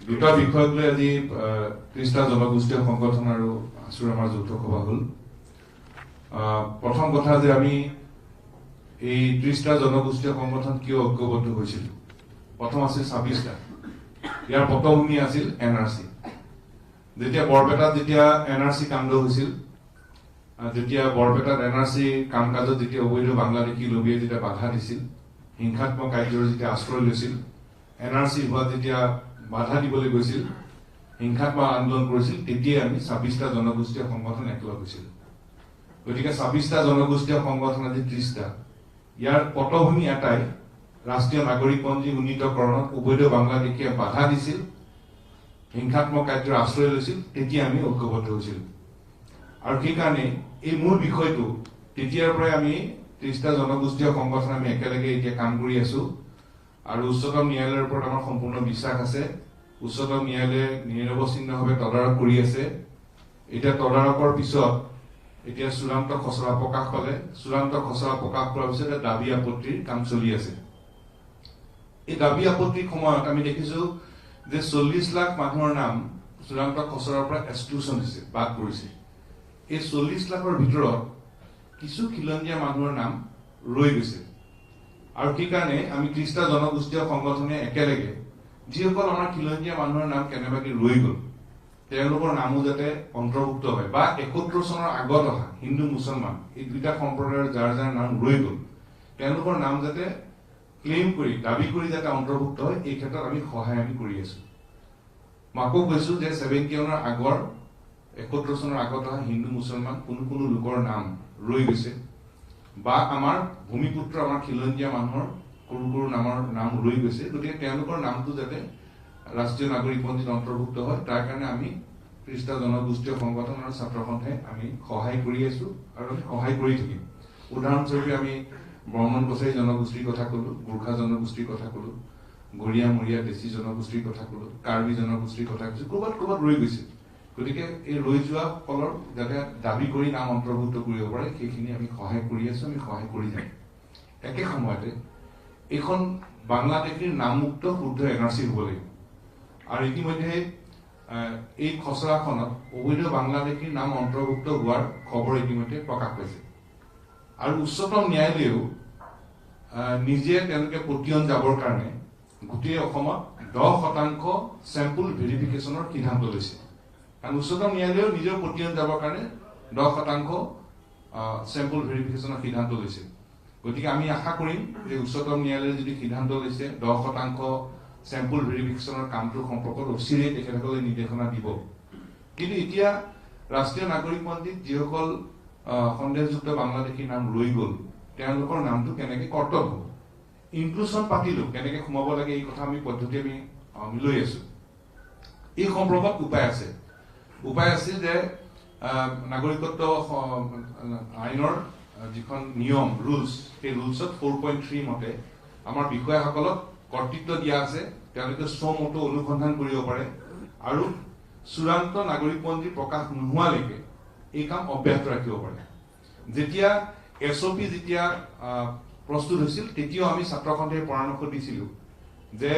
দুটা বিষয়ক লৈ আজি ৩০টা জনগোষ্ঠীয় সংগঠন আৰু আছুৰ আমাৰ যৌথ সভা হ'ল। প্ৰথম কথা যে আমি এই ৩০টা জনগোষ্ঠীয় সংগঠন কিয় ঐক্যবদ্ধ হৈছিল। প্ৰথম আছিল ২৬টা। ইয়াৰ পটভূমি আছিল NRC। যেতিয়া বৰপেটাত যেতিয়া NRC কাণ্ড হৈছিল, যেতিয়া বৰপেটাত NRC কাম কাজত যেতিয়া অবৈধ বাংলাদেশী লবিয়ে যেতিয়া বাধা দিছিল, হিংসাত্মক কাৰ্যৰ যেতিয়া আশ্ৰয় লৈছিল, NRC হোৱাত যেতিয়া বাধা দিবলৈ গৈছিল, হিংসাত্মক আন্দোলন কৰিছিল, তেতিয়াই আমি ২৬টা জনগোষ্ঠীয় সংগঠন একলগ হৈছিল। গতিকে ২৬টা জনগোষ্ঠীয় সংগঠন আজি ৩০টা। ইয়াৰ পটভূমি এটাই, ৰাষ্ট্ৰীয় নাগৰিকপঞ্জী উন্নীতকৰণত অবৈধ বাংলাদেশীয়ে বাধা দিছিল, হিংসাত্মক কাৰ্যৰ আশ্ৰয় লৈছিল, তেতিয়া আমি ঐক্যবদ্ধ হৈছিল। আৰু সেইকাৰণে এই মূল বিষয়টো তেতিয়াৰ পৰাই আমি ৩০টা জনগোষ্ঠীয় সংগঠন আমি একেলগে এতিয়া কাম কৰি আছো। আৰু উচ্চতম ন্যায়ালয়ৰ ওপৰত আমাৰ সম্পূৰ্ণ বিশ্বাস আছে। উচ্চতম ন্যায়ালয়ে নিৰৱচ্ছিন্নভাৱে তদাৰক কৰি আছে। এতিয়া তদাৰকৰ পিছত এতিয়া চূড়ান্ত খচৰা প্ৰকাশ পালে, চূড়ান্ত খচৰা প্ৰকাশ পোৱাৰ পিছত দাবী আপত্তিৰ কাম চলি আছে। এই দাবী আপত্তিৰ সময়ত আমি দেখিছো যে ৪০ লাখ মানুহৰ নাম চূড়ান্ত খচৰাৰ পৰা এক্সক্লুশ্যন দিছে, বাদ পৰিছে। এই ৪০ লাখৰ ভিতৰত কিছু খিলঞ্জীয়া মানুহৰ নাম ৰৈ গৈছে। আৰু সেইকাৰণে আমি ৩০টা জনগোষ্ঠীয় সংগঠনে একেলগে যিসকল আমাৰ খিলঞ্জীয়া মানুহৰ নাম কেনেবাকৈ ৰৈ গ'ল, তেওঁলোকৰ নামো যাতে অন্তৰ্ভুক্ত হয়, বা ৭১ চনৰ আগত অহা হিন্দু মুছলমান এই দুটা সম্প্ৰদায়ৰ যাৰ যাৰ নাম ৰৈ গ'ল, তেওঁলোকৰ নাম যাতে ক্লেইম কৰি দাবী কৰি যাতে অন্তৰ্ভুক্ত হয়, এই ক্ষেত্ৰত আমি সহায় কৰি আছো। মই আকৌ কৈছো যে ৭১ আগৰ ৭১ চনৰ আগত অহা হিন্দু মুছলমান কোনো লোকৰ নাম ৰৈ গৈছে, বা আমাৰ ভূমিপুত্ৰ আমাৰ খিলঞ্জীয়া মানুহৰ সৰু নাম ৰৈ গৈছে। গতিকে তেওঁলোকৰ নামটো যাতে ৰাষ্ট্ৰীয় নাগৰিকপঞ্জীত অন্তৰ্ভুক্ত হয়, তাৰ কাৰণে আমি ৩০টা জনগোষ্ঠীয় সংগঠন আৰু ছাত্ৰ সন্থাই আমি সহায় কৰি আছো আৰু আমি সহায় কৰি থাকিম। উদাহৰণস্বৰূপে আমি ব্ৰাহ্মণ কছাৰী জনগোষ্ঠীৰ কথা কলো, গোৰ্খা জনগোষ্ঠীৰ কথা কলো, গৰীয়া মৰীয়া দেশী জনগোষ্ঠীৰ কথা কলো, কাৰ্বি জনগোষ্ঠীৰ কথা কৈছো, ক'ৰবাত ৰৈ গৈছে। গতিকে এই ৰৈ যোৱা সকলৰ যাতে দাবী কৰি নাম অন্তৰ্ভুক্ত কৰিব পাৰে, সেইখিনি আমি সহায় কৰি আছো, আমি সহায় কৰি যাম। একে সময়তে এইখন বাংলাদেশীৰ নামমুক্ত শুদ্ধ NRC হ'ব লাগিব। আৰু ইতিমধ্যে এই খচৰাখনত অবৈধ বাংলাদেশীৰ নাম অন্তৰ্ভুক্ত হোৱাৰ খবৰ ইতিমধ্যে প্ৰকাশ পাইছে। আৰু উচ্চতম ন্যায়ালয়েও নিজে তেওঁলোকে পতিয়ন যাবৰ কাৰণে গোটেই অসমত 10% চেম্পল ভেৰিফিকেশ্যনৰ সিদ্ধান্ত লৈছে। কাৰণ উচ্চতম ন্যায়ালয়েও নিজৰ পতিয়ন যাবৰ কাৰণে 10% চেম্পল ভেৰিফিকেশ্যনৰ সিদ্ধান্ত লৈছে। গতিকে আমি আশা কৰিম যে উচ্চতম ন্যায়ালয়ে যদি সিদ্ধান্ত লৈছে 10% চেম্পল ভেৰিফিকেশ্যনৰ কামটোৰ সম্পৰ্কত অচিৰেই তেখেতসকলে নিৰ্দেশনা দিব। কিন্তু এতিয়া ৰাষ্ট্ৰীয় নাগৰিকপঞ্জীত যিসকল সন্দেহযুক্ত বাংলাদেশীৰ নাম ৰৈ গ'ল, তেওঁলোকৰ নামটো কেনেকৈ কৰ্তব্য হ'ব, ইনক্লুশ্যন পাতিলো কেনেকৈ সোমাব লাগে, এই কথা আমি পদ্ধতি আমি লৈ আছো। এই সম্পৰ্কত উপায় আছে যে নাগৰিকত্ব আইনৰ যিখন নিয়ম ৰুলছ, সেই ৰুলছত 4.3 মতে আমাৰ বিষয়াসকলক কৰ্তৃত্ব দিয়া আছে। তেওঁলোকে স্বমতো অনুসন্ধান কৰিব পাৰে আৰু চূড়ান্ত নাগৰিকপঞ্জী প্ৰকাশ নোহোৱালৈকে এই কাম অব্যাহত ৰাখিব পাৰে। যেতিয়া SOP যেতিয়া প্ৰস্তুত হৈছিল, তেতিয়াও আমি ছাত্ৰ সন্থাই পৰামৰ্শ দিছিলো যে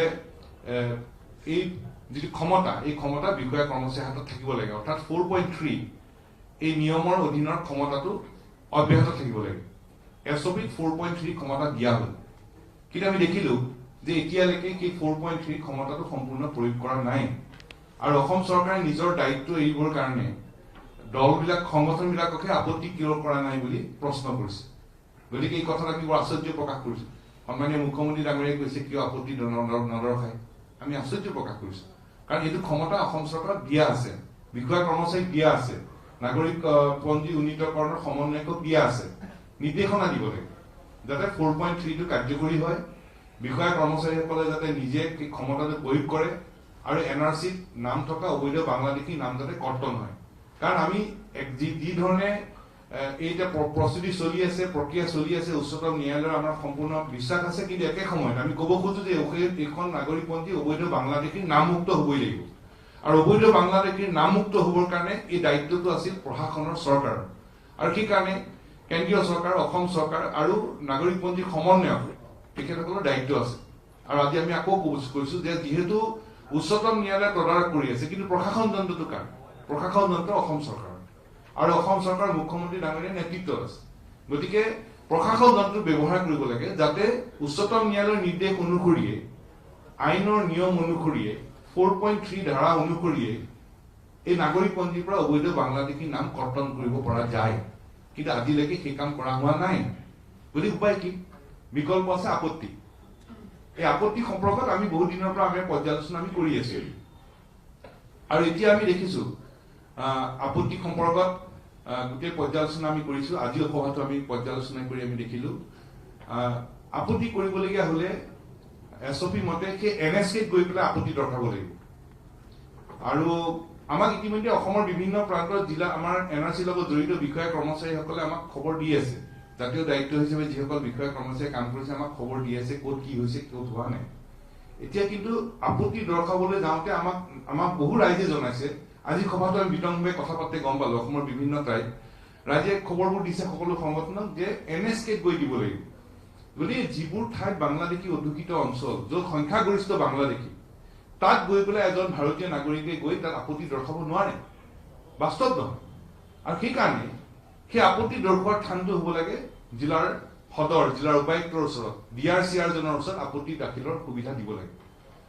এই যিটো ক্ষমতা, এই ক্ষমতা বিষয়া কৰ্মচাৰীৰ হাতত থাকিব লাগে। অৰ্থাৎ 4.3 এই নিয়মৰ অধীনৰ ক্ষমতাটো অব্যাহত থাকিব লাগে। SOP-ত 4.3 ক্ষমতা দিয়া হ'ল, কিন্তু আমি দেখিলো যে এতিয়ালৈকে সেই 4.3 ক্ষমতাটো সম্পূৰ্ণ প্ৰয়োগ কৰা নাই। আৰু অসম চৰকাৰে নিজৰ দায়িত্ব এৰিবৰ কাৰণে দলবিলাক সংগঠনবিলাককে আপত্তি কিয় কৰা নাই বুলি প্ৰশ্ন কৰিছে। গতিকে এই কথাত আমি বৰ আশ্চৰ্য প্ৰকাশ কৰিছো। সন্মানীয় মুখ্যমন্ত্ৰী ডাঙৰীয়াই কৈছে কিয় আপত্তি নদৰ্শায়, আমি আশ্চৰ্য প্ৰকাশ কৰিছো। কাৰণ এইটো ক্ষমতা অসম চৰকাৰক দিয়া আছে, বিষয়া কৰ্মচাৰীক দিয়া আছে, নাগৰিকপঞ্জী উন্নীতকৰণৰ সমন্বয়কক দিয়া আছে, নিৰ্দেশনা দিব লাগে যাতে 4.3টো কাৰ্যকৰী হয়, বিষয়া কৰ্মচাৰীসকলে যাতে নিজে এই ক্ষমতাটো প্ৰয়োগ কৰে আৰু NRCত নাম থকা অবৈধ বাংলাদেশী নাম যাতে কৰ্তন হয়। কাৰণ আমি যি ধৰণে এইটা প্ৰস্তুতি চলি আছে, প্ৰক্ৰিয়া চলি আছে, উচ্চতম ন্যায়ালয়ৰ আমাৰ সম্পূৰ্ণ বিশ্বাস আছে। কিন্তু একে সময়ত আমি ক'ব খোজো যে এইখন নাগৰিকপঞ্জী অবৈধ বাংলাদেশীৰ নামমুক্ত হ'বই লাগিব। আৰু অবৈধ বাংলাদেশীৰ নামমুক্ত হ'বৰ কাৰণে এই দায়িত্বটো আছিল প্ৰশাসনৰ চৰকাৰৰ। আৰু সেইকাৰণে কেন্দ্ৰীয় চৰকাৰ, অসম চৰকাৰ আৰু নাগৰিকপঞ্জী সমন্বয়ক তেখেতসকলৰ দায়িত্ব আছে। আৰু আজি আমি আকৌ কৈছো যে যেহেতু উচ্চতম ন্যায়ালয়ে তদাৰক কৰি আছে কিন্তু প্ৰশাসন যন্ত্ৰটো কাৰ প্ৰশাসন যন্ত্ৰ অসম চৰকাৰ আৰু অসম চৰকাৰ মুখ্যমন্ত্ৰী ডাঙৰীয়া নেতৃত্বত আছে গতিকে প্ৰশাসন যন্ত্ৰ ব্যৱহাৰ কৰিব লাগে যাতে উচ্চতম ন্যায়ালয়ৰ নিৰ্দেশ অনুসৰিয়ে আইনৰ নিয়ম অনুসৰিয়ে 4.3 ধাৰা অনুসৰিয়ে এই নাগৰিকপঞ্জীৰ পৰা অবৈধ বাংলাদেশী নাম কৰ্তন কৰিব পৰা যায় কিন্তু আজিলৈকে সেই কাম কৰা হোৱা নাই গতিকে উপায় কি বিকল্প আছে আপত্তি এই আপত্তি সম্পৰ্কত আমি বহু দিনৰ পৰা আমি পৰ্যালোচনা আমি কৰি আছো আৰু এতিয়া আমি দেখিছো আপত্তি সম্পৰ্কত গোটেই পৰ্যালোচনা আমি কৰিছো আজিও সভাটো আমি পৰ্যালোচনা কৰি আমি দেখিলো আপত্তি কৰিবলগীয়া হলে এছঅপি মতে সেই এনএছকে গৈ পেলাই আপত্তি দৰ্শাব লাগিব আৰু আমাক ইতিমধ্যে অসমৰ বিভিন্ন প্ৰান্তৰ জিলা আমাৰ এনআৰচিৰ লগত জড়িত বিষয়া কৰ্মচাৰীসকলে আমাক খবৰ দি আছে জাতীয় দায়িত্ব হিচাপে যিসকল বিষয়া কৰ্মচাৰীয়ে কাম কৰিছে আমাক খবৰ দি আছে ক'ত কি হৈছে ক'ত হোৱা নাই এতিয়া কিন্তু আপত্তি দৰ্শাবলৈ যাওঁতে আমাক বহু ৰাইজে জনাইছে আজি সভাটো আমি বিতংভাৱে কথা পাতে গম পালো অসমৰ বিভিন্ন ঠাইত ৰাইজে খবৰবোৰ দিছে সকলো সংগঠনক যে এনএছকে গৈ দিব লাগিব গতিকে যিবোৰ ঠাইত বাংলাদেশী অধ্যুষিত অঞ্চল য'ত সংখ্যাগৰিষ্ঠ বাংলাদেশী তাত গৈ পেলাই এজন ভাৰতীয় নাগৰিকে গৈ তাত আপত্তি দৰ্শাব নোৱাৰে বাস্তৱ নহয় আৰু সেইকাৰণে সেই আপত্তি দৰ্শোৱাৰ স্থানটো হ'ব লাগে জিলাৰ সদৰ জিলাৰ উপায়ুক্তৰ ওচৰত ডিআৰচিআৰ জনৰ ওচৰত আপত্তি দাখিলৰ সুবিধা দিব লাগে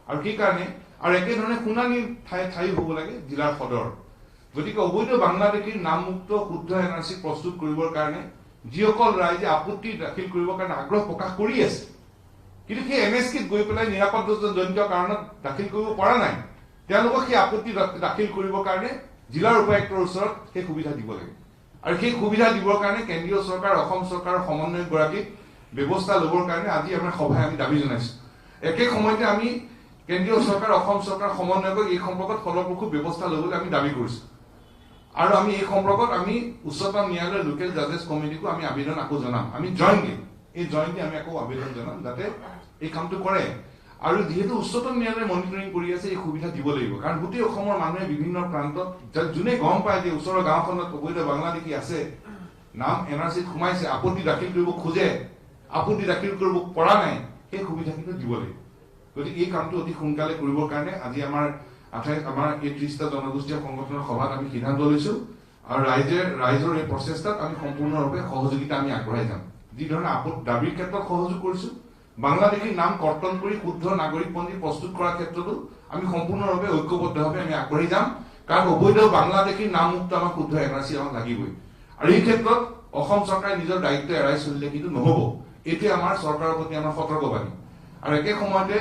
আৰু সেইকাৰণে আৰু একেধৰণে শুনানি ঠাই হ'ব লাগে জিলাৰ সদৰ গতিকে অবৈধ বাংলাদেশীৰ নামমুক্ত শুদ্ধ এনআৰচি প্ৰস্তুত কৰিবৰ কাৰণে যিসকল ৰাইজে আপত্তি দাখিল কৰিবৰ কাৰণে আগ্ৰহ প্ৰকাশ কৰি আছে কিন্তু সেই এনএছকেত গৈ পেলাই নিৰাপত্তাজনিত কাৰণত দাখিল কৰিব পৰা নাই তেওঁলোকক সেই আপত্তি দাখিল কৰিবৰ কাৰণে জিলাৰ উপায়ুক্তৰ ওচৰত সেই সুবিধা দিব লাগে আৰু সেই সুবিধা দিবৰ কাৰণে কেন্দ্ৰীয় চৰকাৰ অসম চৰকাৰৰ সমন্বয়কগৰাকীক ব্যৱস্থা ল'বৰ কাৰণে আজি আমাৰ সভাই আমি দাবী জনাইছো একে সময়তে আমি কেন্দ্ৰীয় চৰকাৰ অসম চৰকাৰ সমন্বয়কক এই সম্পৰ্কত ফলপ্ৰসূ ব্যৱস্থা ল'বলৈ আমি দাবী কৰিছো আৰু আমি এই সম্পৰ্কত আমি উচ্চতম ন্যায়ালয়ৰ লোকেল জাজেছ কমিটিকো আমি আবেদন আকৌ জনাম আমি জইণ্টলি আমি আকৌ আবেদন জনাম যাতে এই কামটো কৰে আৰু যেহেতু উচ্চতম ন্যায়ালয়ে মনিটৰিং কৰি আছে এই সুবিধা দিব লাগিব কাৰণ গোটেই অসমৰ মানুহে বিভিন্ন প্ৰান্তত যোনে গম পায় যে ওচৰৰ গাঁওখনত অবৈধ বাংলাদেশী আছে নাম এনআৰচিত সোমাইছে আপত্তি দাখিল কৰিব খোজে আপত্তি দাখিল কৰিব পৰা নাই সেই সুবিধা কিন্তু দিব লাগিব গতিকে এই কামটো অতি সোনকালে কৰিবৰ কাৰণে আজি আমাৰ এই 30টা জনগোষ্ঠীয় সংগঠনৰ সভাত আমি সিদ্ধান্ত লৈছো আৰু ৰাইজৰ এই প্ৰচেষ্টাত আমি সম্পূৰ্ণৰূপে সহযোগিতা আমি আগবঢ়াই যাম যি ধৰণে দাবীৰ ক্ষেত্ৰত সহযোগ কৰিছো বাংলাদেশীৰ নাম কৰ্তন কৰি শুদ্ধ নাগৰিকপঞ্জী প্ৰস্তুত কৰাৰ ক্ষেত্ৰতো আমি সম্পূৰ্ণৰূপে ঐক্যবদ্ধভাৱে আমি আগবাঢ়ি যাম কাৰণ অবৈধ বাংলাদেশীৰ নামমুক্ত আমাক শুদ্ধ এনআৰচি আমাক লাগিবই আৰু এই ক্ষেত্ৰত অসম চৰকাৰে নিজৰ দায়িত্ব এৰাই চলিলে কিন্তু নহব এইটোৱে আমাৰ চৰকাৰৰ প্ৰতি আমাৰ সতৰ্কবাণী আৰু একে সময়তে